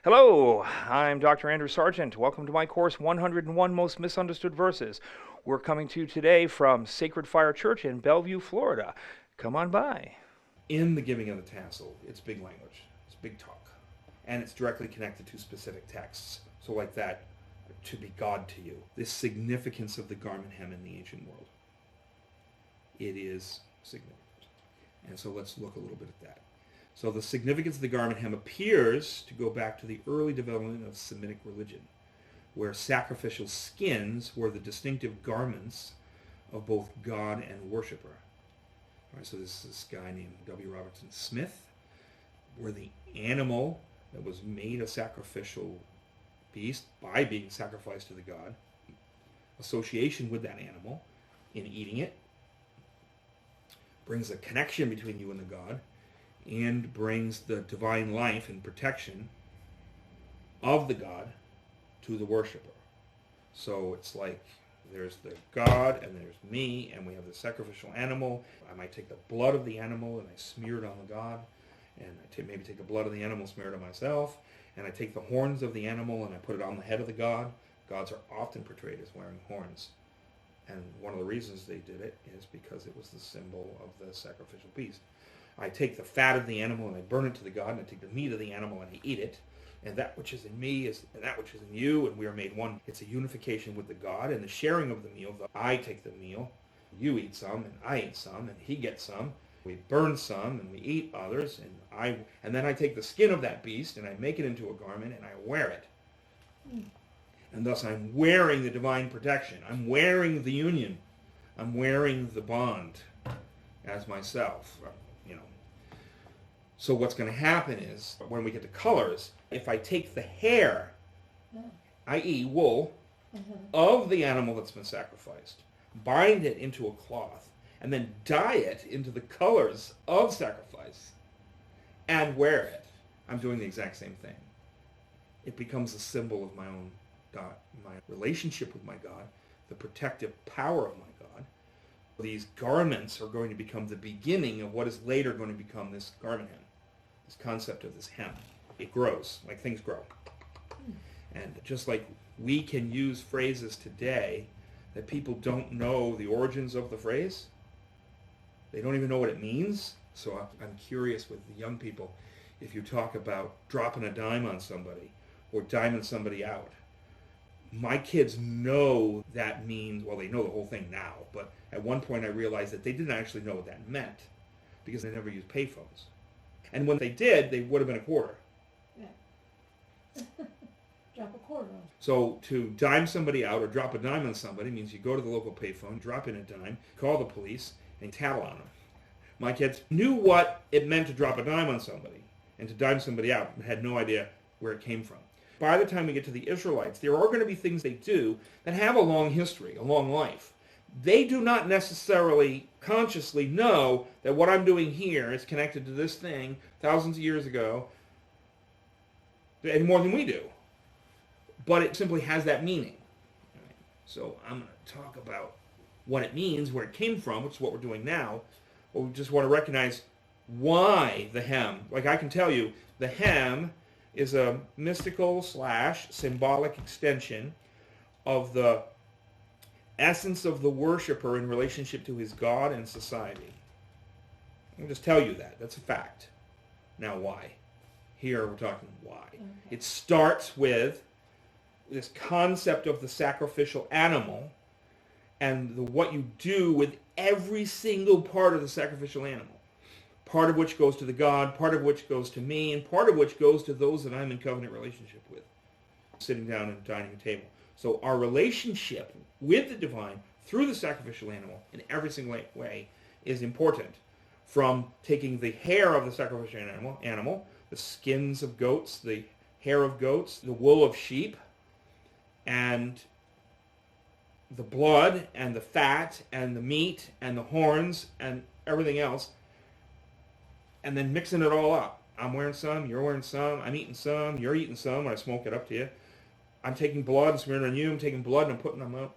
Hello, I'm Dr. Andrew Sargent. Welcome to my course, 101 Most Misunderstood Verses. We're coming to you today from Sacred Fire Church in Bellevue, Florida. Come on by. In the giving of the tassel, it's big language, it's big talk, and it's directly connected to specific texts. So like that, to be God to you, this significance of the garment hem in the ancient world, it is significant. And so let's look a little bit at that. So the significance of the garment hem appears to go back to the early development of Semitic religion, where sacrificial skins were the distinctive garments of both God and worshiper. All right, so this guy named W. Robertson Smith, where the animal that was made a sacrificial beast by being sacrificed to the god, association with that animal in eating it, brings a connection between you and the god, and brings the divine life and protection of the god to the worshiper. So it's like there's the god and there's me, and we have the sacrificial animal. I might take the blood of the animal and I smear it on the god, and I maybe take the blood of the animal, smear it on myself, and I take the horns of the animal and I put it on the head of the god. Gods are often portrayed as wearing horns, and one of the reasons they did it is because it was the symbol of the sacrificial beast. I take the fat of the animal and I burn it to the god, and I take the meat of the animal and I eat it, and that which is in me is and that which is in you, and we are made one. It's a unification with the god and the sharing of the meal. I take the meal, you eat some, and I eat some, and he gets some. We burn some and we eat others, and then I take the skin of that beast and I make it into a garment and I wear it. And thus I'm wearing the divine protection. I'm wearing the union. I'm wearing the bond as myself. So what's going to happen is, when we get to colors, if I take the hair, i.e. wool, of the animal that's been sacrificed, bind it into a cloth, and then dye it into the colors of sacrifice, and wear it, I'm doing the exact same thing. It becomes a symbol of my own God, my relationship with my God, the protective power of my God. These garments are going to become the beginning of what is later going to become this garment hem, this concept of this hem. It grows, like things grow. And just like we can use phrases today that people don't know the origins of the phrase, they don't even know what it means. So I'm curious with the young people, if you talk about dropping a dime on somebody or diming somebody out, my kids know that means, well, they know the whole thing now, but at one point I realized that they didn't actually know what that meant because they never used payphones. And when they did, they would have been a quarter. Yeah. Drop a quarter on. So to dime somebody out or drop a dime on somebody means you go to the local payphone, drop in a dime, call the police, and tattle on them. My kids knew what it meant to drop a dime on somebody and to dime somebody out, but had no idea where it came from. By the time we get to the Israelites, there are going to be things they do that have a long history, a long life. They do not necessarily consciously know that what I'm doing here is connected to this thing thousands of years ago, and more than we do. But it simply has that meaning. Right? So I'm going to talk about what it means, where it came from, which is what we're doing now. But we just want to recognize why the hem. Like I can tell you, the hem is a mystical / symbolic extension of the essence of the worshiper in relationship to his God and society. I'll just tell you that. That's a fact. Now why? Here we're talking why. Okay. It starts with this concept of the sacrificial animal and what you do with every single part of the sacrificial animal. Part of which goes to the God, part of which goes to me, and part of which goes to those that I'm in covenant relationship with, sitting down at a dining table. So our relationship with the divine through the sacrificial animal in every single way is important. From taking the hair of the sacrificial animal, the skins of goats, the hair of goats, the wool of sheep, and the blood and the fat and the meat and the horns and everything else, and then mixing it all up. I'm wearing some, you're wearing some, I'm eating some, you're eating some, I smoke it up to you. I'm taking blood and smearing it on you, I'm taking blood and I'm putting them up.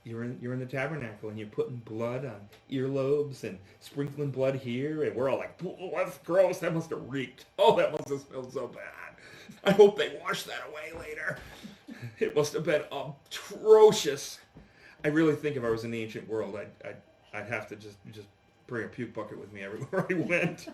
You're in the tabernacle and you're putting blood on earlobes and sprinkling blood here, and we're all like, oh, that's gross, that must have reeked. Oh, that must have smelled so bad. I hope they wash that away later. It must have been atrocious. I really think if I was in the ancient world, I'd have to just bring a puke bucket with me everywhere I went.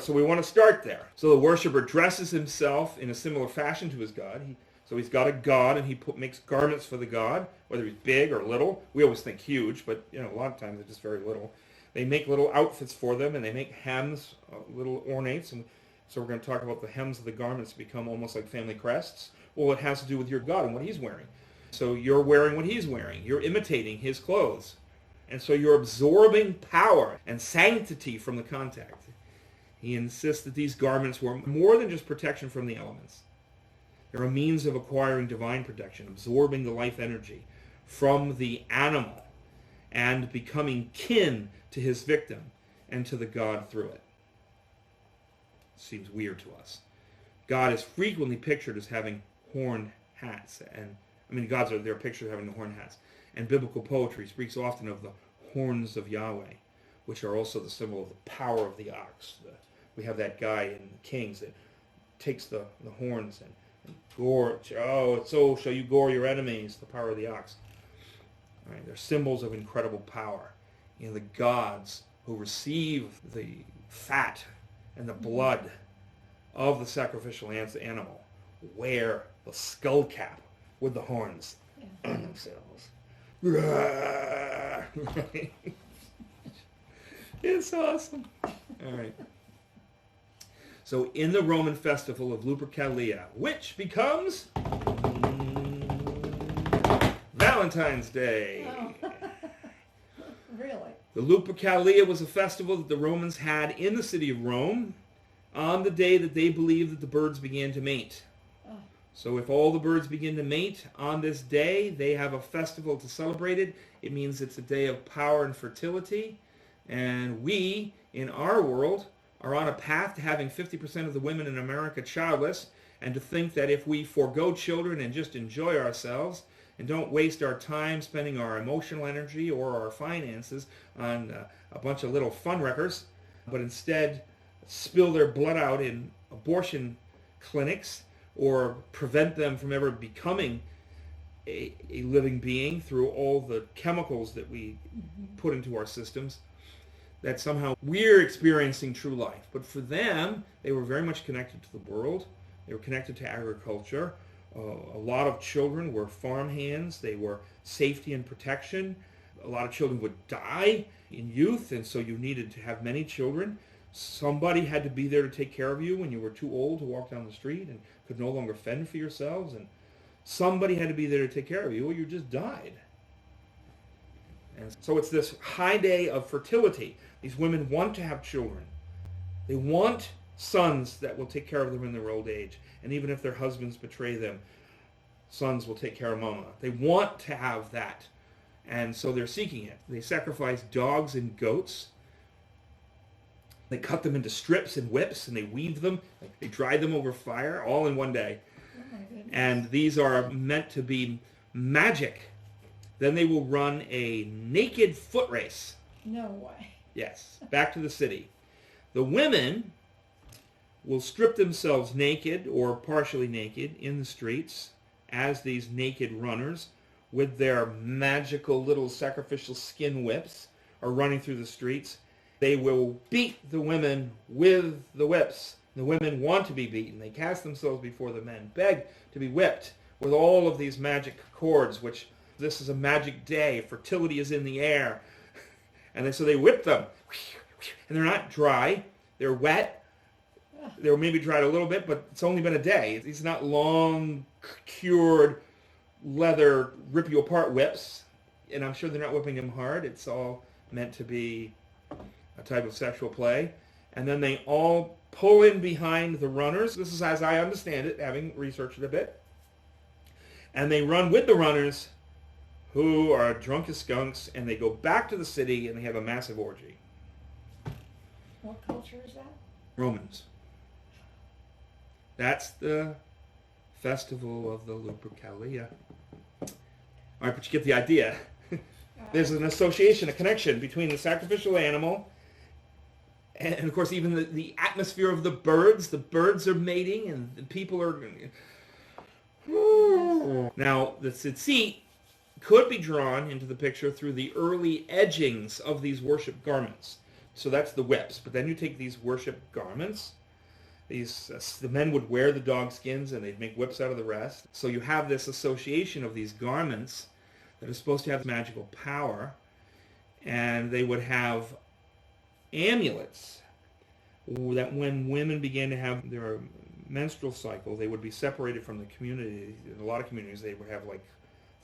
So we want to start there. So the worshiper dresses himself in a similar fashion to his god. So he's got a god, and he makes garments for the god, whether he's big or little. We always think huge, but a lot of times they're just very little. They make little outfits for them, and they make hems, little ornates. And so we're going to talk about the hems of the garments become almost like family crests. Well, it has to do with your god and what he's wearing. So you're wearing what he's wearing. You're imitating his clothes. And so you're absorbing power and sanctity from the contact. He insists that these garments were more than just protection from the elements. They're a means of acquiring divine protection, absorbing the life energy from the animal and becoming kin to his victim and to the god through it. Seems weird to us. God is frequently pictured as having horned hats. Gods they're pictured having the horned hats. And biblical poetry speaks often of the horns of Yahweh, which are also the symbol of the power of the ox. We have that guy in Kings that takes the horns and gorge. Oh, so shall you gore your enemies, the power of the ox. All right, they're symbols of incredible power. The gods who receive the fat and the blood of the sacrificial animal wear the skull cap with the horns on themselves. It's awesome. All right. So in the Roman festival of Lupercalia, which becomes Valentine's Day. Oh. Really? The Lupercalia was a festival that the Romans had in the city of Rome on the day that they believed that the birds began to mate. So if all the birds begin to mate on this day, they have a festival to celebrate it. It means it's a day of power and fertility. And we, in our world, are on a path to having 50% of the women in America childless, and to think that if we forego children and just enjoy ourselves and don't waste our time spending our emotional energy or our finances on a bunch of little fun wreckers, but instead spill their blood out in abortion clinics, or prevent them from ever becoming a living being through all the chemicals that we put into our systems, that somehow we're experiencing true life. But for them, they were very much connected to the world. They were connected to agriculture. A lot of children were farmhands. They were safety and protection. A lot of children would die in youth, and so you needed to have many children. Somebody had to be there to take care of you when you were too old to walk down the street and could no longer fend for yourselves, and somebody had to be there to take care of you or you just died. And so it's this high day of fertility. These women want to have children. They want sons that will take care of them in their old age. And even if their husbands betray them, sons will take care of mama. They want to have that. And so they're seeking it. They sacrifice dogs and goats. They cut them into strips and whips, and they weave them. They dry them over fire, all in one day. Oh my goodness. And these are meant to be magic. Then they will run a naked foot race. No way. Yes, back to the city. The women will strip themselves naked or partially naked in the streets as these naked runners with their magical little sacrificial skin whips are running through the streets. They will beat the women with the whips. The women want to be beaten. They cast themselves before the men, beg to be whipped with all of these magic cords, which this is a magic day. Fertility is in the air. And so they whip them. And they're not dry. They're wet. They were maybe dried a little bit, but it's only been a day. These not long, cured, leather, rip-you-apart whips. And I'm sure they're not whipping them hard. It's all meant to be a type of sexual play. And then they all pull in behind the runners. This is as I understand it, having researched it a bit. And they run with the runners, who are drunk as skunks, and they go back to the city and they have a massive orgy. What culture is that? Romans. That's the festival of the Lupercalia. All right, but you get the idea. There's an association, a connection between the sacrificial animal And of course, even the atmosphere of the birds are mating, and the people are... Now, the tzitzit could be drawn into the picture through the early edgings of these worship garments. So that's the whips. But then you take these worship garments, the men would wear the dog skins and they'd make whips out of the rest. So you have this association of these garments that are supposed to have magical power, and they would have amulets that when women began to have their menstrual cycle, they would be separated from the community. In a lot of communities, they would have like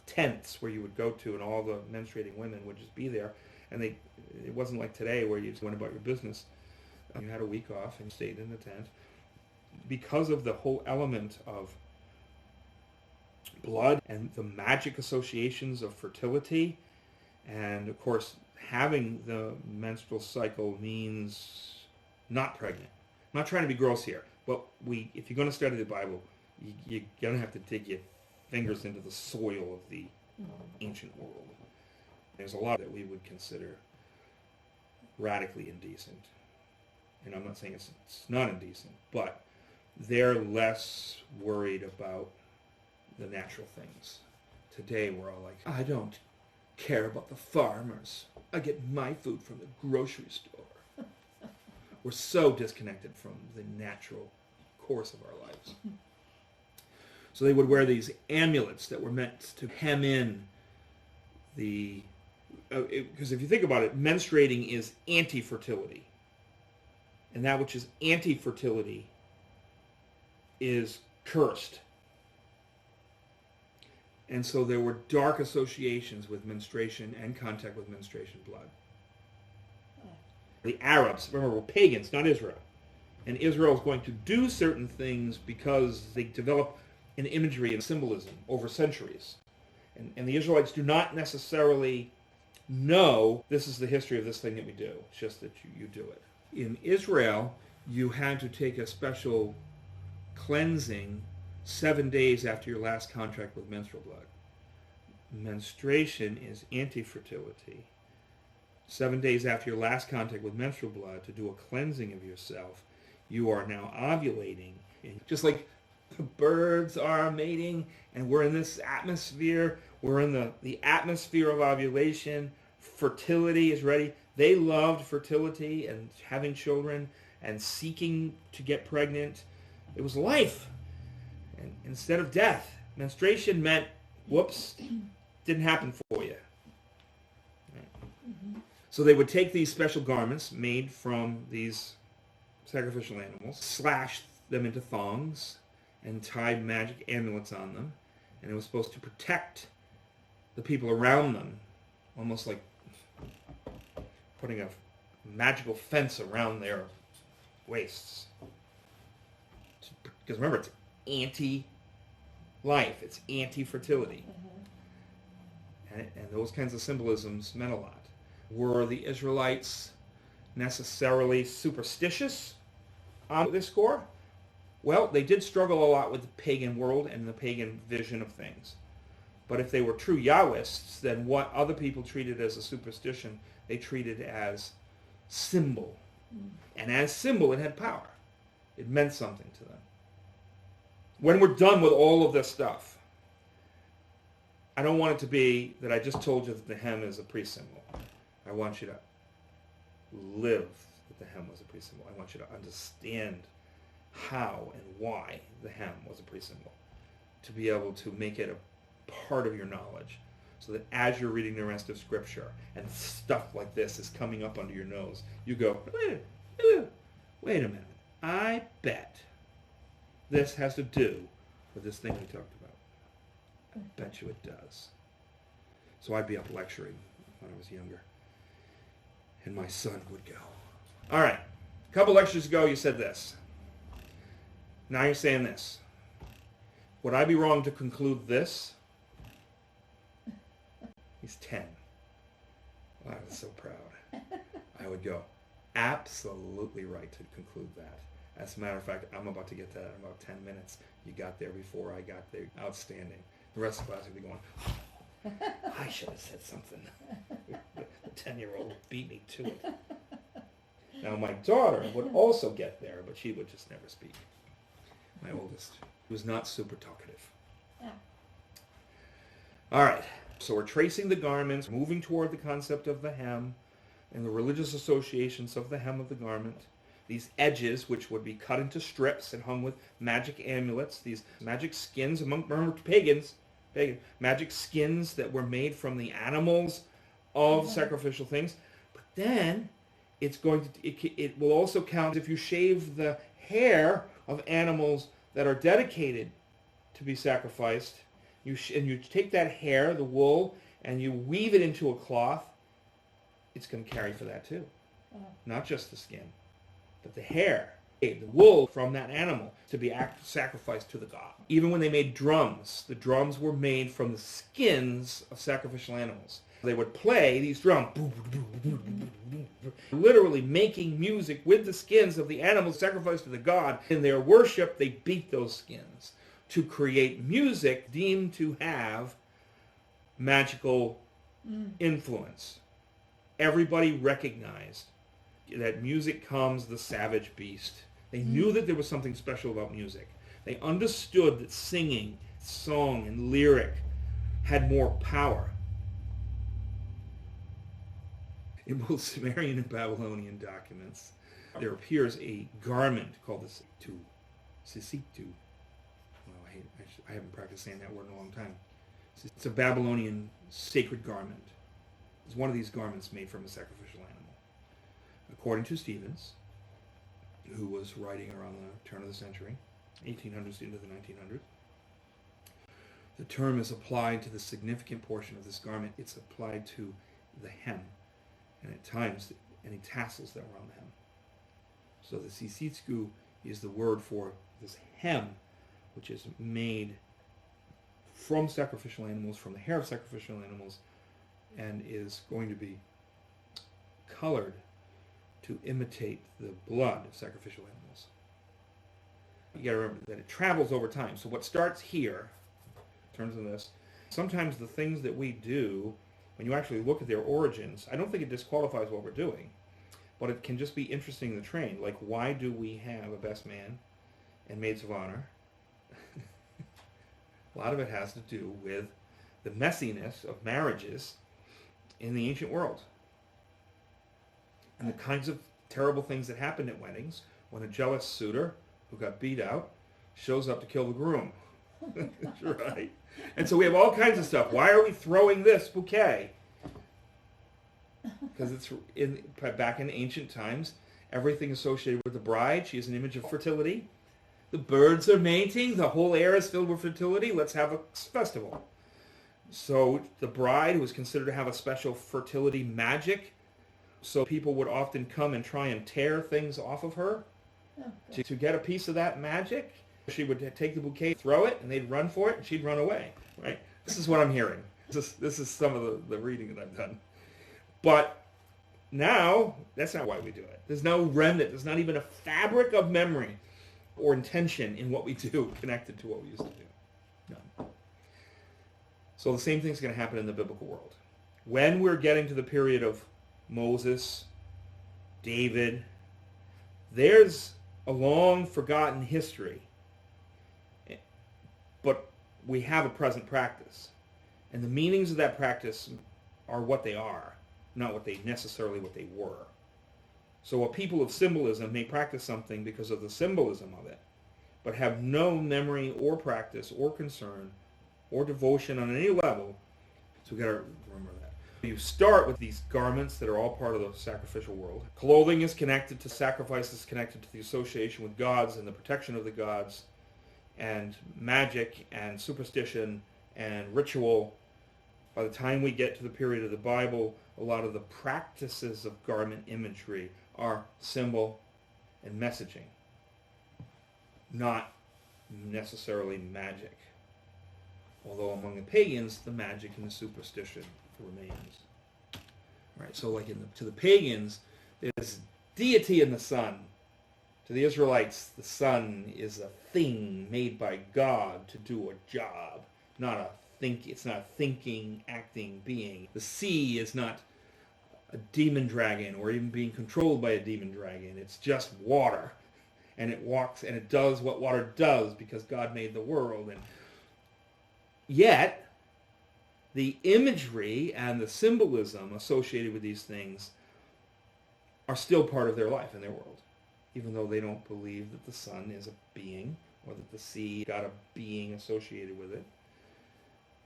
tents where you would go to, and all the menstruating women would just be there. And it wasn't like today where you just went about your business. You had a week off and stayed in the tent. Because of the whole element of blood and the magic associations of fertility, and of course having the menstrual cycle means not pregnant. I'm not trying to be gross here, but if you're going to study the Bible, you're going to have to dig your fingers into the soil of the ancient world. There's a lot that we would consider radically indecent. And I'm not saying it's not indecent, but they're less worried about the natural things. Today we're all like, I don't care about the farmers. I get my food from the grocery store. We're so disconnected from the natural course of our lives. So they would wear these amulets that were meant to hem in the... Because if you think about it, menstruating is anti-fertility. And that which is anti-fertility is cursed. And so there were dark associations with menstruation and contact with menstruation blood. The Arabs, remember, were pagans, not Israel. And Israel is going to do certain things because they develop an imagery and symbolism over centuries. And the Israelites do not necessarily know this is the history of this thing that we do. It's just that you do it. In Israel, you had to take a special cleansing 7 days after your last contact with menstrual blood. Menstruation is anti-fertility. 7 days after your last contact with menstrual blood, to do a cleansing of yourself, you are now ovulating. And just like the birds are mating, and we're in this atmosphere, we're in the atmosphere of ovulation, fertility is ready. They loved fertility and having children and seeking to get pregnant. It was life. And instead of death, menstruation meant, whoops, didn't happen for you. Right. So they would take these special garments made from these sacrificial animals, slash them into thongs, and tie magic amulets on them. And it was supposed to protect the people around them, almost like putting a magical fence around their waists. Because remember, it's anti-life, it's anti-fertility. And those kinds of symbolisms meant a lot. Were the Israelites necessarily superstitious on this score? Well, they did struggle a lot with the pagan world and the pagan vision of things. But if they were true Yahwists, then what other people treated as a superstition, they treated as symbol. And as symbol, it had power. It meant something to them. When we're done with all of this stuff, I don't want it to be that I just told you that the hem is a priest symbol. I want you to live that the hem was a priest symbol. I want you to understand how and why the hem was a priest symbol, to be able to make it a part of your knowledge, so that as you're reading the rest of Scripture and stuff like this is coming up under your nose, you go, wait a minute, I bet this has to do with this thing we talked about. I bet you it does. So I'd be up lecturing when I was younger, and my son would go. All right, a couple lectures ago you said this. Now you're saying this. Would I be wrong to conclude this? He's 10. Well, I was so proud. I would go, absolutely right to conclude that. As a matter of fact, I'm about to get that in about 10 minutes. You got there before I got there. Outstanding. The rest of the class would be going, I should have said something. The 10-year-old beat me to it. Now my daughter would also get there, but she would just never speak. My oldest was not super talkative. Yeah. All right, so we're tracing the garments, moving toward the concept of the hem and the religious associations of the hem of the garment. These edges, which would be cut into strips and hung with magic amulets, these magic skins among pagans, magic skins that were made from the animals of sacrificial things. But then it's going to, it will also count if you shave the hair of animals that are dedicated to be sacrificed. And you take that hair, the wool, and you weave it into a cloth. It's going to carry for that too. Not just the skin, but the hair, the wool from that animal to be sacrificed to the god. Even when they made drums, the drums were made from the skins of sacrificial animals. They would play these drums, literally making music with the skins of the animals sacrificed to the god. In their worship, they beat those skins to create music deemed to have magical influence. Everybody recognized that music calms the savage beast. They knew that there was something special about music. They understood that singing, song, and lyric had more power. In both Sumerian and Babylonian documents, there appears a garment called the sisitu. Well, I haven't practiced saying that word in a long time. It's a Babylonian sacred garment. It's one of these garments made from a sacrificial animal. According to Stevens, who was writing around the turn of the century, 1800s into the 1900s, the term is applied to the significant portion of this garment. It's applied to the hem, and at times any tassels that were on the hem. So the sisitsku is the word for this hem, which is made from sacrificial animals, from the hair of sacrificial animals, and is going to be colored to imitate the blood of sacrificial animals. You got to remember that it travels over time. So what starts here, in terms of this, sometimes the things that we do, when you actually look at their origins, I don't think it disqualifies what we're doing, but it can just be interesting in the train. Like, why do we have a best man and maids of honor? A lot of it has to do with the messiness of marriages in the ancient world. And the kinds of terrible things that happened at weddings when a jealous suitor who got beat out shows up to kill the groom. Right. And so we have all kinds of stuff. Why are we throwing this bouquet? Because it's back in ancient times, everything associated with the bride, she is an image of fertility. The birds are mating. The whole air is filled with fertility. Let's have a festival. So the bride was considered to have a special fertility magic. So people would often come and try and tear things off of her to get a piece of that magic. She would take the bouquet, throw it, and they'd run for it, and she'd run away. Right? This is what I'm hearing. This is some of the reading that I've done. But now, that's not why we do it. There's no remnant. There's not even a fabric of memory or intention in what we do connected to what we used to do. None. So the same thing's going to happen in the biblical world. When we're getting to the period of Moses, David, there's a long forgotten history, but we have a present practice. And the meanings of that practice are what they are, not what they were. So a people of symbolism may practice something because of the symbolism of it, but have no memory or practice or concern or devotion on any level. So we've got to remember that. You start with these garments that are all part of the sacrificial world. Clothing is connected to sacrifices, connected to the association with gods and the protection of the gods, and magic and superstition and ritual. By the time we get to the period of the Bible, a lot of the practices of garment imagery are symbol and messaging, not necessarily magic. Although among the pagans, the magic and the superstition remains. Right. So, like to the pagans, there's deity in the sun. To the Israelites, the sun is a thing made by God to do a job, not a think. It's not a thinking, acting being. The sea is not a demon dragon or even being controlled by a demon dragon. It's just water. And it walks and it does what water does because God made the world. And yet, the imagery and the symbolism associated with these things are still part of their life and their world, even though they don't believe that the sun is a being or that the sea got a being associated with it.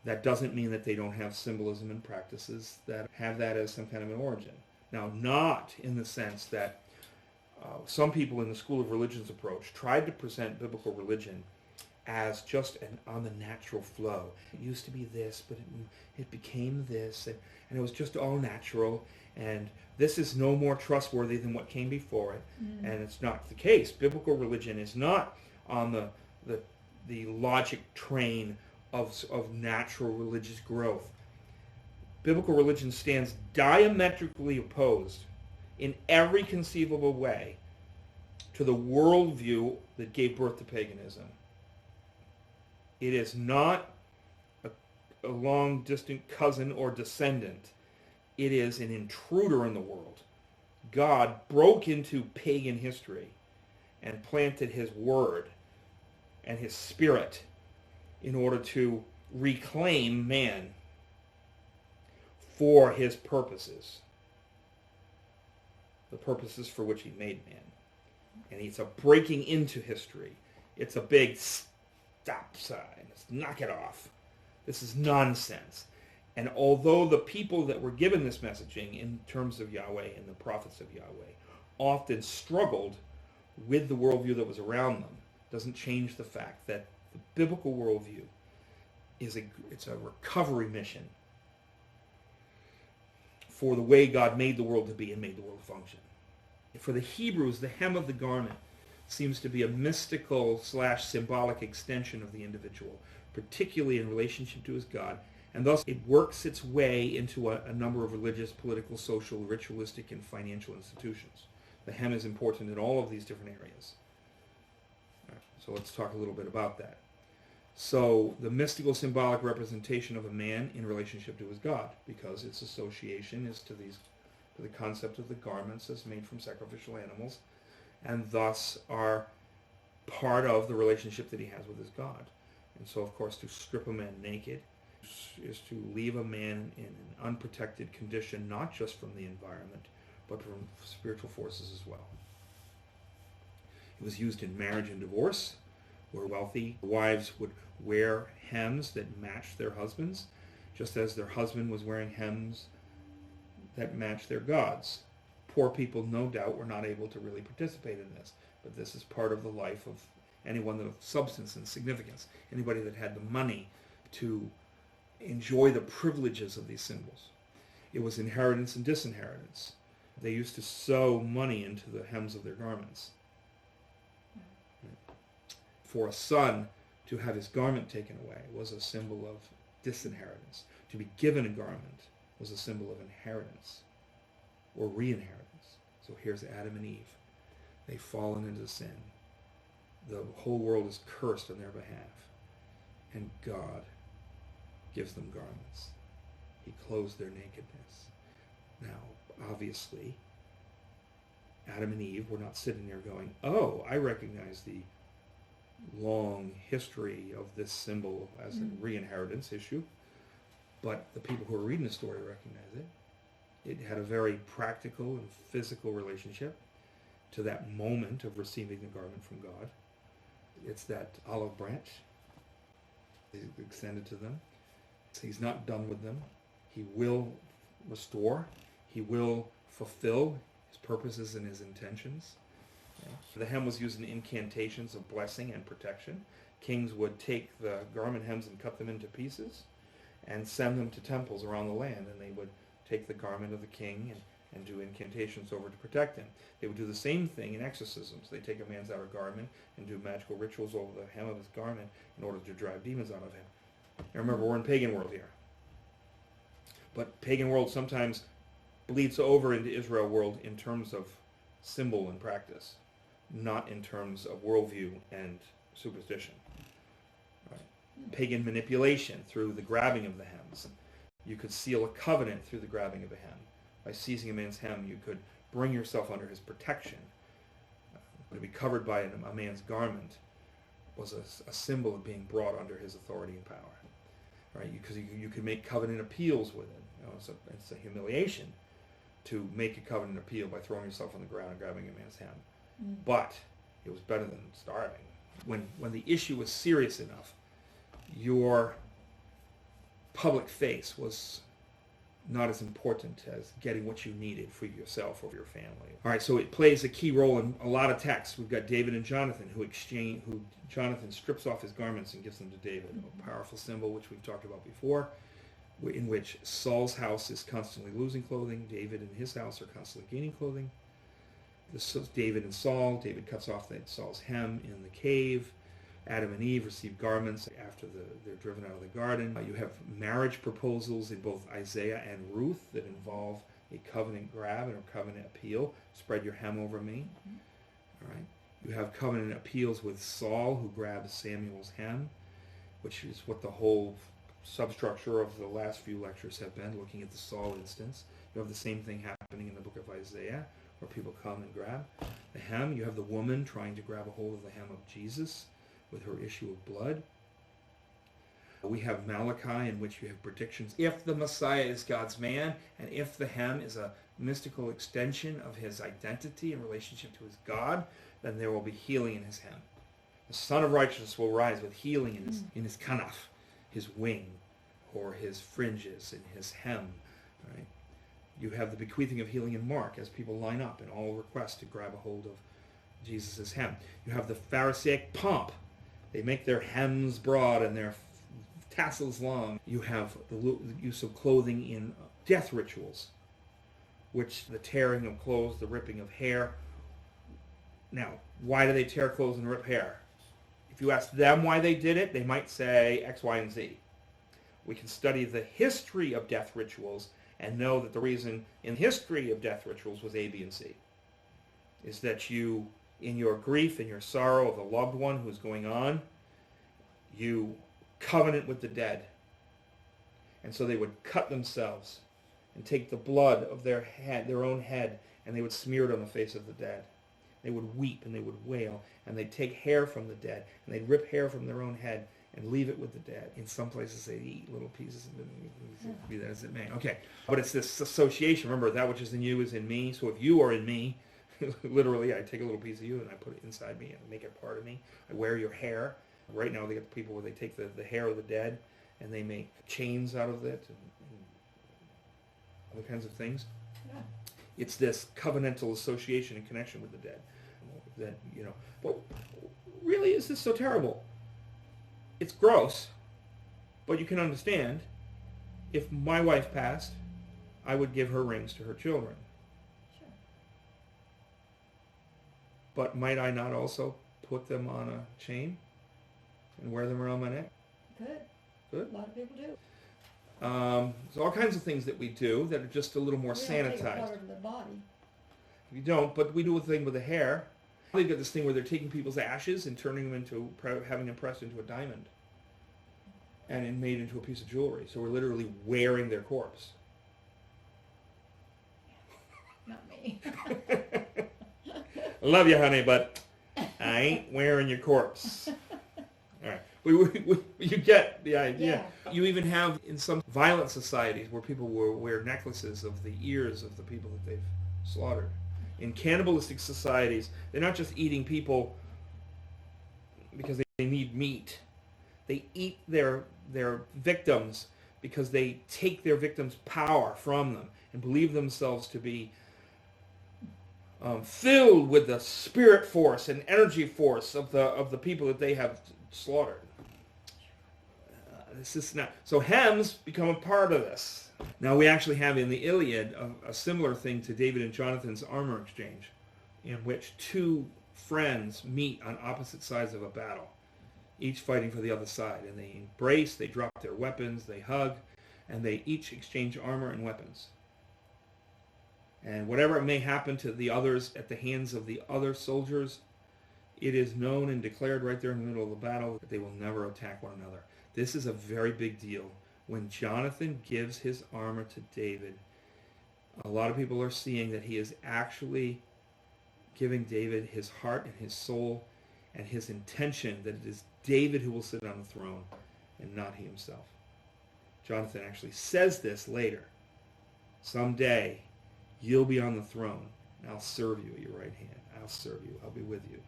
That doesn't mean that they don't have symbolism and practices that have that as some kind of an origin. Now, not in the sense that some people in the School of Religions approach tried to present biblical religion as just on the natural flow. It used to be this, but it became this, and it was just all natural, and this is no more trustworthy than what came before it, and it's not the case. Biblical religion is not on the logic train of natural religious growth. Biblical religion stands diametrically opposed in every conceivable way to the worldview that gave birth to paganism. It is not a long distant cousin or descendant. It is an intruder in the world. God broke into pagan history and planted his word and his spirit in order to reclaim man for his purposes, the purposes for which he made man. And it's a breaking into history. It's a big stop sign. Let's knock it off. This is nonsense. And although the people that were given this messaging in terms of Yahweh and the prophets of Yahweh often struggled with the worldview that was around them, doesn't change the fact that the biblical worldview it's a recovery mission for the way God made the world to be and made the world function. For the Hebrews, the hem of the garment seems to be a mystical / symbolic extension of the individual, particularly in relationship to his God, and thus it works its way into a number of religious, political, social, ritualistic, and financial institutions. The hem is important in all of these different areas. So let's talk a little bit about that. So the mystical symbolic representation of a man in relationship to his God, because its association is to the concept of the garments as made from sacrificial animals, and thus are part of the relationship that he has with his God. And so, of course, to strip a man naked is to leave a man in an unprotected condition, not just from the environment, but from spiritual forces as well. It was used in marriage and divorce, where wealthy wives would wear hems that matched their husbands, just as their husband was wearing hems that matched their gods. Poor people, no doubt, were not able to really participate in this, but this is part of the life of anyone of substance and significance, anybody that had the money to enjoy the privileges of these symbols. It was inheritance and disinheritance. They used to sew money into the hems of their garments. For a son to have his garment taken away was a symbol of disinheritance. To be given a garment was a symbol of inheritance or re-inheritance. So here's Adam and Eve. They've fallen into sin. The whole world is cursed on their behalf. And God gives them garments. He clothes their nakedness. Now, obviously, Adam and Eve were not sitting there going, oh, I recognize the long history of this symbol as a re-inheritance issue. But the people who are reading the story recognize it. It had a very practical and physical relationship to that moment of receiving the garment from God. It's that olive branch extended to them. He's not done with them. He will restore. He will fulfill his purposes and his intentions. The hem was used in incantations of blessing and protection. Kings would take the garment hems and cut them into pieces and send them to temples around the land, and they would take the garment of the king and do incantations over to protect him. They would do the same thing in exorcisms. They take a man's outer garment and do magical rituals over the hem of his garment in order to drive demons out of him. Now remember, we're in pagan world here. But pagan world sometimes bleeds over into Israel world in terms of symbol and practice, not in terms of worldview and superstition. Right. Pagan manipulation through the grabbing of the hems. You could seal a covenant through the grabbing of a hem. by seizing a man's hem, you could bring yourself under his protection. To be covered by a man's garment was a symbol of being brought under his authority and power. Right? Because you could make covenant appeals with it. It's a humiliation to make a covenant appeal by throwing yourself on the ground and grabbing a man's hem. But it was better than starving. When the issue was serious enough, your public face was not as important as getting what you needed for yourself or your family. All right, so it plays a key role in a lot of texts. We've got David and Jonathan who Jonathan strips off his garments and gives them to David. A powerful symbol which we've talked about before, in which Saul's house is constantly losing clothing. David and his house are constantly gaining clothing. This is David and Saul. David cuts off Saul's hem in the cave. Adam and Eve receive garments after they're driven out of the garden. You have marriage proposals in both Isaiah and Ruth that involve a covenant grab and a covenant appeal. Spread your hem over me. All right. You have covenant appeals with Saul, who grabs Samuel's hem, which is what the whole substructure of the last few lectures have been, looking at the Saul instance. You have the same thing happening in the book of Isaiah, where people come and grab the hem. You have the woman trying to grab a hold of the hem of Jesus with her issue of blood. We have Malachi, in which you have predictions. If the Messiah is God's man, and if the hem is a mystical extension of his identity in relationship to his God, then there will be healing in his hem. The Son of Righteousness will rise with healing in his kanaf, his wing, or his fringes, in his hem. Right? You have the bequeathing of healing in Mark as people line up and all request to grab a hold of Jesus' hem. You have the Pharisaic pomp. They make their hems broad and their tassels long. You have the use of clothing in death rituals, which the tearing of clothes, the ripping of hair. Now, why do they tear clothes and rip hair? If you ask them why they did it, they might say X, Y, and Z. We can study the history of death rituals and know that the reason in the history of death rituals was A, B, and C. Is that you, in your grief and your sorrow of a loved one who's going on, you covenant with the dead. And so they would cut themselves and take the blood of their own head, and they would smear it on the face of the dead. They would weep and they would wail, and they'd take hair from the dead, and they'd rip hair from their own head and leave it with the dead. In some places they eat little pieces of it, be that as it may. Okay, but it's this association. Remember, that which is in you is in me. So if you are in me, literally, I take a little piece of you and I put it inside me and make it part of me. I wear your hair. Right now they get the people where they take the hair of the dead and they make chains out of it and other kinds of things. Yeah. It's this covenantal association and connection with the dead. That, but really, is this so terrible? It's gross, but you can understand. If my wife passed, I would give her rings to her children. Sure. But might I not also put them on a chain and wear them around my neck? Good. A lot of people do. There's all kinds of things that we do that are just a little more We don't take a sanitized. part of the body. You don't, but we do a thing with the hair. They've got this thing where they're taking people's ashes and turning them into, having them pressed into a diamond and made into a piece of jewelry. So we're literally wearing their corpse. Not me. I love you, honey, but I ain't wearing your corpse. All right. You get the idea. Yeah. You even have in some violent societies where people will wear necklaces of the ears of the people that they've slaughtered. In cannibalistic societies, they're not just eating people because they need meat. They eat their victims because they take their victims' power from them and believe themselves to be filled with the spirit force and energy force of the people that they have slaughtered. This is not so. Hems become a part of this. Now we actually have in the Iliad a similar thing to David and Jonathan's armor exchange, in which two friends meet on opposite sides of a battle, each fighting for the other side, and they embrace, they drop their weapons, they hug, and they each exchange armor and weapons. And whatever may happen to the others at the hands of the other soldiers, it is known and declared right there in the middle of the battle that they will never attack one another. This is a very big deal. When Jonathan gives his armor to David, A lot of people are seeing that he is actually giving David his heart and his soul and his intention, that it is David who will sit on the throne and not he himself. Jonathan actually says this later. Someday you'll be on the throne and I'll serve you at your right hand. I'll serve you. I'll be with you.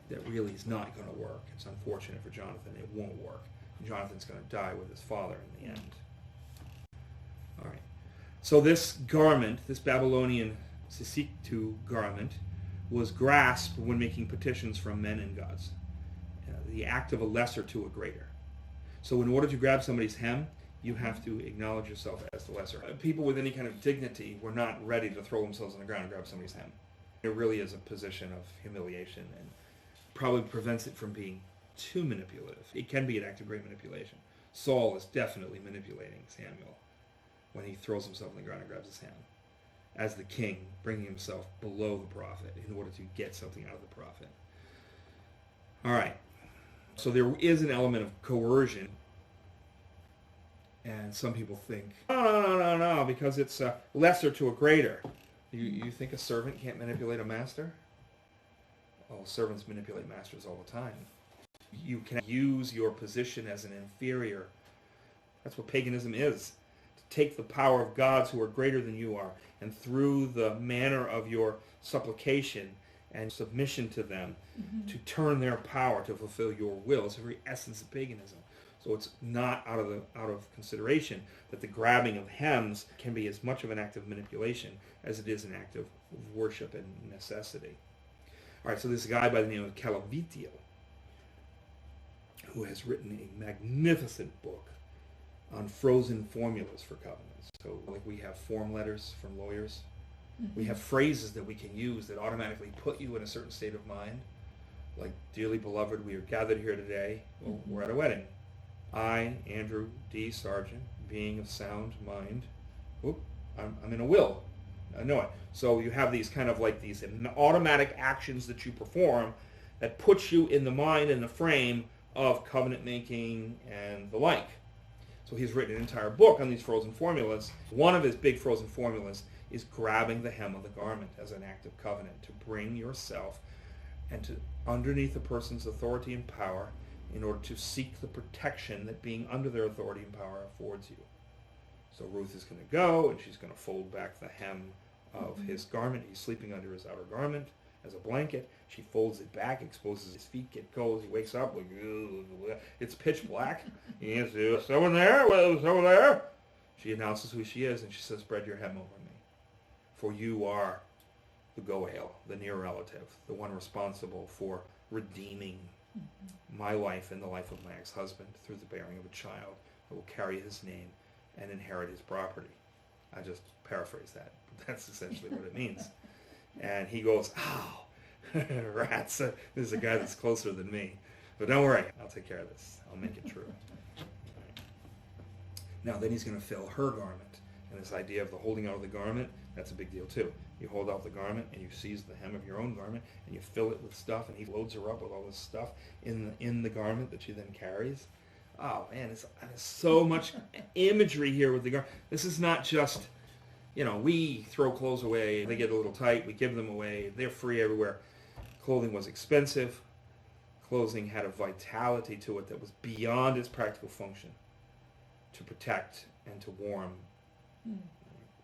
That really is not going to work. It's unfortunate for Jonathan. It won't work. Jonathan's going to die with his father in the end. All right. So this garment, this Babylonian Sisiktu garment, was grasped when making petitions from men and gods. The act of a lesser to a greater. So in order to grab somebody's hem, you have to acknowledge yourself as the lesser. People with any kind of dignity were not ready to throw themselves on the ground and grab somebody's hem. It really is a position of humiliation and probably prevents it from being too manipulative. It can be an act of great manipulation. Saul is definitely manipulating Samuel when he throws himself on the ground and grabs his hand, as the king, bringing himself below the prophet in order to get something out of the prophet. All right. So there is an element of coercion. And some people think, no, because it's a lesser to a greater. You think a servant can't manipulate a master? Well, servants manipulate masters all the time. You can use your position as an inferior. That's what paganism is. To take the power of gods who are greater than you are, and through the manner of your supplication and submission to them, to turn their power to fulfill your will. It's the very essence of paganism. So it's not out of consideration that the grabbing of hems can be as much of an act of manipulation as it is an act of worship and necessity. All right, so this guy by the name of Calavitio, who has written a magnificent book on frozen formulas for covenants. So like we have form letters from lawyers. We have phrases that we can use that automatically put you in a certain state of mind. Like, dearly beloved, we are gathered here today. Well, we're at a wedding. I, Andrew D. Sargent, being of sound mind, I'm in a will. I know it. So you have these kind of like these automatic actions that you perform that puts you in the mind and the frame of covenant making and the like. So he's written an entire book on these frozen formulas. One of his big frozen formulas is grabbing the hem of the garment as an act of covenant, to bring yourself and to underneath a person's authority and power in order to seek the protection that being under their authority and power affords you. So Ruth is going to go and she's going to fold back the hem of his garment. He's sleeping under his outer garment as a blanket. She folds it back, exposes his feet, get cold. He wakes up like, it's pitch black. He answers, someone there? Well, someone there? She announces who she is and she says, spread your hem over me. For you are the Goel, the near relative, the one responsible for redeeming my life and the life of my ex-husband through the bearing of a child that will carry his name and inherit his property. I just paraphrase that, but that's essentially what it means. And he goes, ow, rats, this is a guy that's closer than me. But don't worry, I'll take care of this. I'll make it true. Now then he's going to fill her garment. And this idea of the holding out of the garment, that's a big deal too. You hold out the garment and you seize the hem of your own garment and you fill it with stuff, and he loads her up with all this stuff in the garment that she then carries. Oh man, there's so much imagery here with the garment. This is not just, we throw clothes away, they get a little tight, we give them away, they're free everywhere. Clothing was expensive. Clothing had a vitality to it that was beyond its practical function to protect and to warm.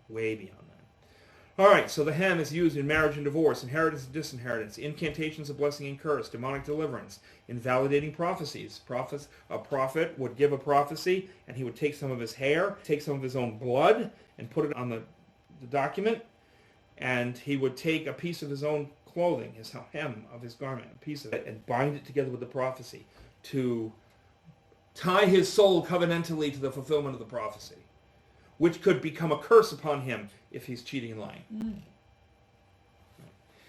Way beyond that. All right, so the hem is used in marriage and divorce, inheritance and disinheritance, incantations of blessing and curse, demonic deliverance, invalidating prophecies. A prophet would give a prophecy, and he would take some of his hair, take some of his own blood, and put it on the document, and he would take a piece of his own clothing, his hem of his garment, a piece of it, and bind it together with the prophecy to tie his soul covenantally to the fulfillment of the prophecy, which could become a curse upon him if he's cheating and lying.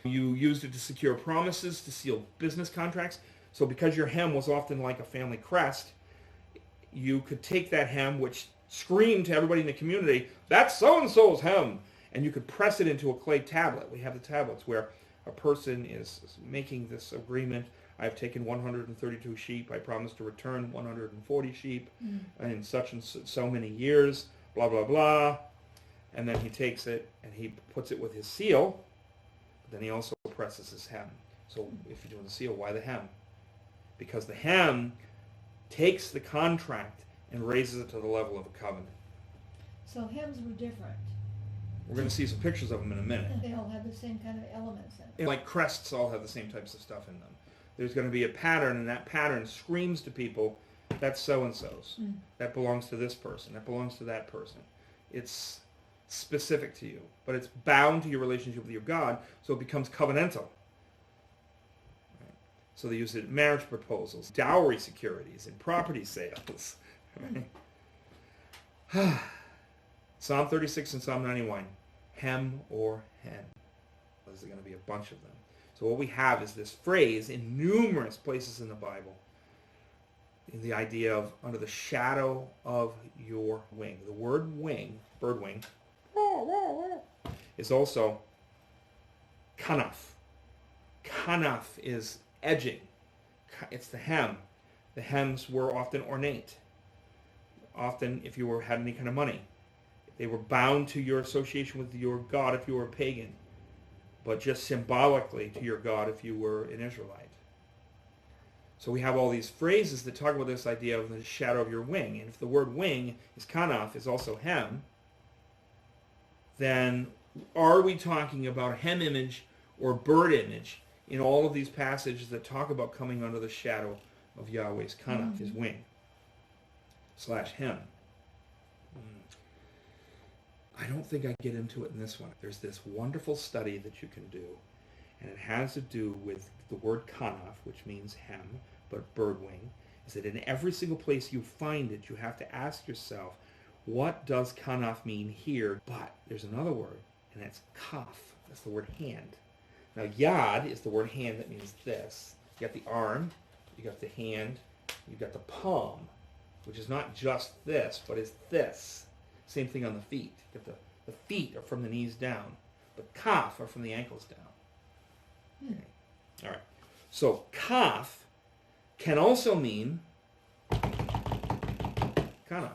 You used it to secure promises, to seal business contracts. So because your hem was often like a family crest, you could take that hem, which screamed to everybody in the community, that's so-and-so's hem, and you could press it into a clay tablet. We have the tablets where a person is making this agreement. I've taken 132 sheep. I promise to return 140 sheep in such and so many years. Blah, blah, blah. And then he takes it and he puts it with his seal. Then he also presses his hem. So if you're doing the seal, why the hem? Because the hem takes the contract and raises it to the level of a covenant. So hems were different. We're going to see some pictures of them in a minute. And they all have the same kind of elements in them. Like crests all have the same types of stuff in them. There's going to be a pattern, and that pattern screams to people, that's so-and-so's. That belongs to this person. That belongs to that person. It's specific to you, but it's bound to your relationship with your God, so it becomes covenantal. Right? So they use it in marriage proposals, dowry securities, and property sales. Right? Psalm 36 and Psalm 91, hem or hen. There's going to be a bunch of them. So what we have is this phrase in numerous places in the Bible, in the idea of under the shadow of your wing. The word wing, bird wing, is also kanaf. Kanaf is edging. It's the hem. The hems were often ornate. Often, if you had any kind of money, they were bound to your association with your God if you were a pagan, but just symbolically to your God if you were an Israelite. So we have all these phrases that talk about this idea of the shadow of your wing. And if the word wing is kanaf, is also hem, then are we talking about hem image or bird image in all of these passages that talk about coming under the shadow of Yahweh's kanaf, his wing, / hem? I don't think I get into it in this one. There's this wonderful study that you can do, and it has to do with the word kanaf, which means hem, but bird wing, is that in every single place you find it, you have to ask yourself, what does kanaf mean here? But there's another word, and that's kaf. That's the word hand. Now, yad is the word hand that means this. You got the arm, you got the hand, you got the palm, which is not just this, but is this. Same thing on the feet. You got the feet are from the knees down, but kaf are from the ankles down. Okay. All right. So kaf can also mean kanaf.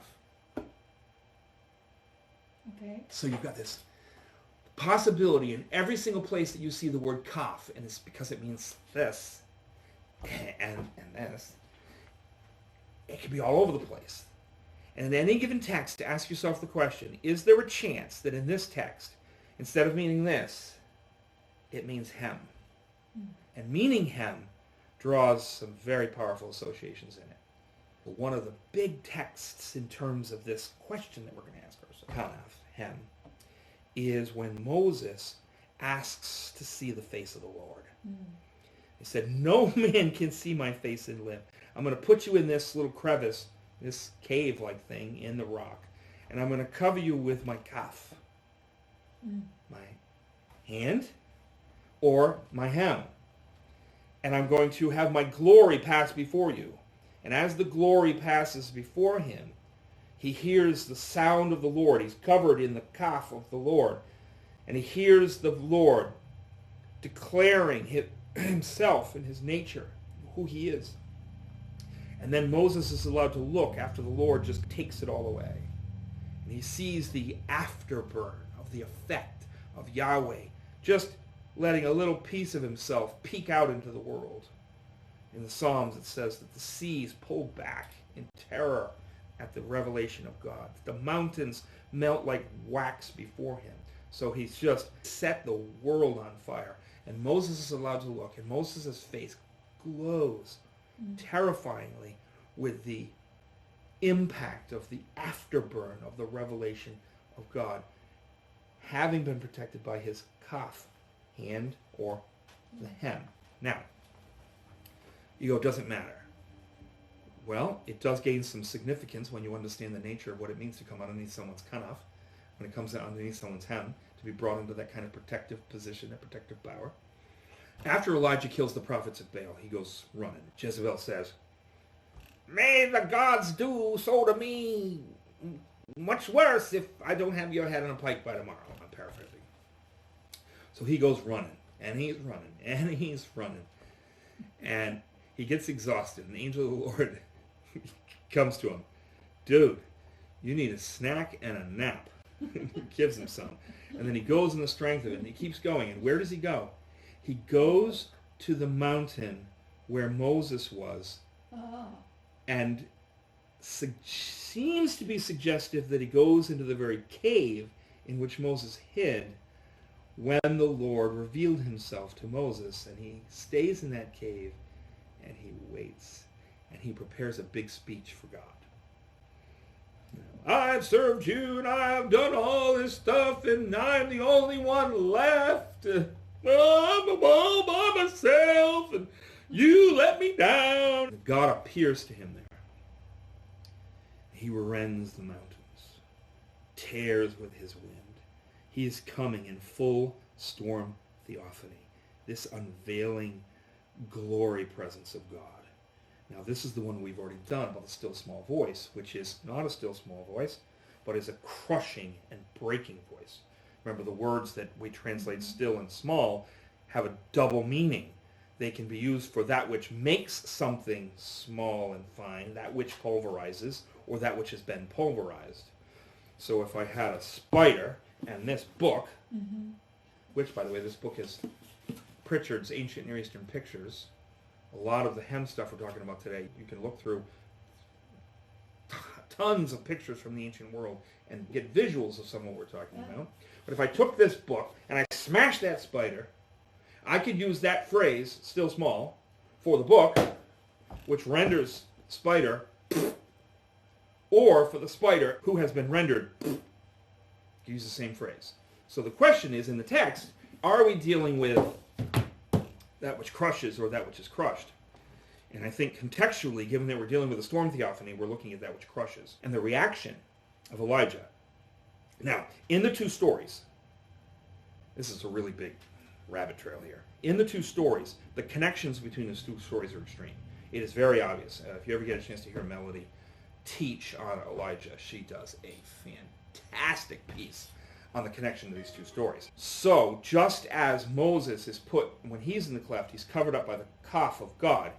Okay. So you've got this possibility in every single place that you see the word kaf, and it's because it means this and this. It can be all over the place. And in any given text, ask yourself the question, is there a chance that in this text, instead of meaning this, it means hem? And meaning hem draws some very powerful associations in it. But one of the big texts in terms of this question that we're going to ask ourselves, kanaf, hem, is when Moses asks to see the face of the Lord. He said, no man can see my face and live. I'm going to put you in this little crevice, this cave-like thing in the rock, and I'm going to cover you with my kaf, my hand, or my hem. And I'm going to have my glory pass before you. And as the glory passes before him, he hears the sound of the Lord. He's covered in the kaf of the Lord. And he hears the Lord declaring himself and his nature, who he is. And then Moses is allowed to look after the Lord just takes it all away. And he sees the afterburn of the effect of Yahweh, just letting a little piece of himself peek out into the world. In the Psalms it says that the seas pull back in terror at the revelation of God. The mountains melt like wax before him. So he's just set the world on fire. And Moses is allowed to look, and Moses' face glows terrifyingly with the impact of the afterburn of the revelation of God, having been protected by his kaf, hand, or the hem. Now, you go, doesn't matter. Well, it does gain some significance when you understand the nature of what it means to come underneath someone's kanaf, when it comes underneath someone's hem, to be brought into that kind of protective position, that protective power. After Elijah kills the prophets of Baal, he goes running. Jezebel says, may the gods do so to me much worse if I don't have your head on a pike by tomorrow. I'm paraphrasing. So he goes running, and he's running, and he's running. And he gets exhausted, and the angel of the Lord comes to him. Dude, you need a snack and a nap. He gives him some. And then he goes in the strength of it, and he keeps going. And where does he go? He goes to the mountain where Moses was, Oh. and seems to be suggestive that he goes into the very cave in which Moses hid when the Lord revealed himself to Moses. And he stays in that cave, and he waits, and he prepares a big speech for God. I've served you, and I've done all this stuff, and I'm the only one left. I'm all by myself, and you let me down. God appears to him there. He rends the mountains, tears with his wind. He is coming in full storm theophany, this unveiling glory presence of God. Now, this is the one we've already done about the still small voice, which is not a still small voice, but is a crushing and breaking voice. Remember, the words that we translate still and small have a double meaning. They can be used for that which makes something small and fine, that which pulverizes, or that which has been pulverized. So if I had a spider and this book, which, by the way, this book is Pritchard's Ancient Near Eastern Pictures. A lot of the hem stuff we're talking about today, you can look through tons of pictures from the ancient world and get visuals of some of what we're talking about. But if I took this book and I smashed that spider, I could use that phrase, still small, for the book, which renders spider, or for the spider who has been rendered, use the same phrase. So the question is, in the text, are we dealing with that which crushes or that which is crushed? And I think contextually, given that we're dealing with a storm theophany, we're looking at that which crushes. And the reaction of Elijah. Now, in the two stories, this is a really big rabbit trail here. In the two stories, the connections between those two stories are extreme. It is very obvious. If you ever get a chance to hear Melody teach on Elijah, she does a fantastic piece on the connection to these two stories. So, just as Moses is put, when he's in the cleft, he's covered up by the cough of God.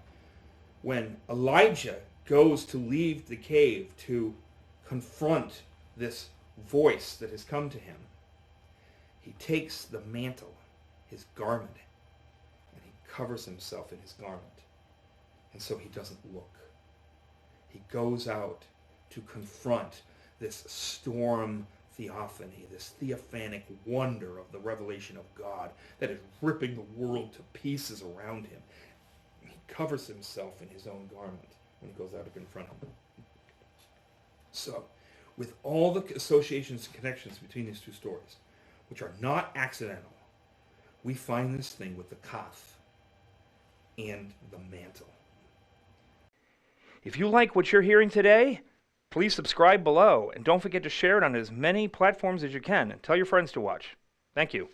When Elijah goes to leave the cave to confront this voice that has come to him, he takes the mantle, his garment, and he covers himself in his garment. And so he doesn't look. He goes out to confront this storm theophany, this theophanic wonder of the revelation of God that is ripping the world to pieces around him. He covers himself in his own garment when he goes out to confront him. So, with all the associations and connections between these two stories, which are not accidental, we find this thing with the kaf and the mantle. If you like what you're hearing today, please subscribe below, and don't forget to share it on as many platforms as you can, and tell your friends to watch. Thank you.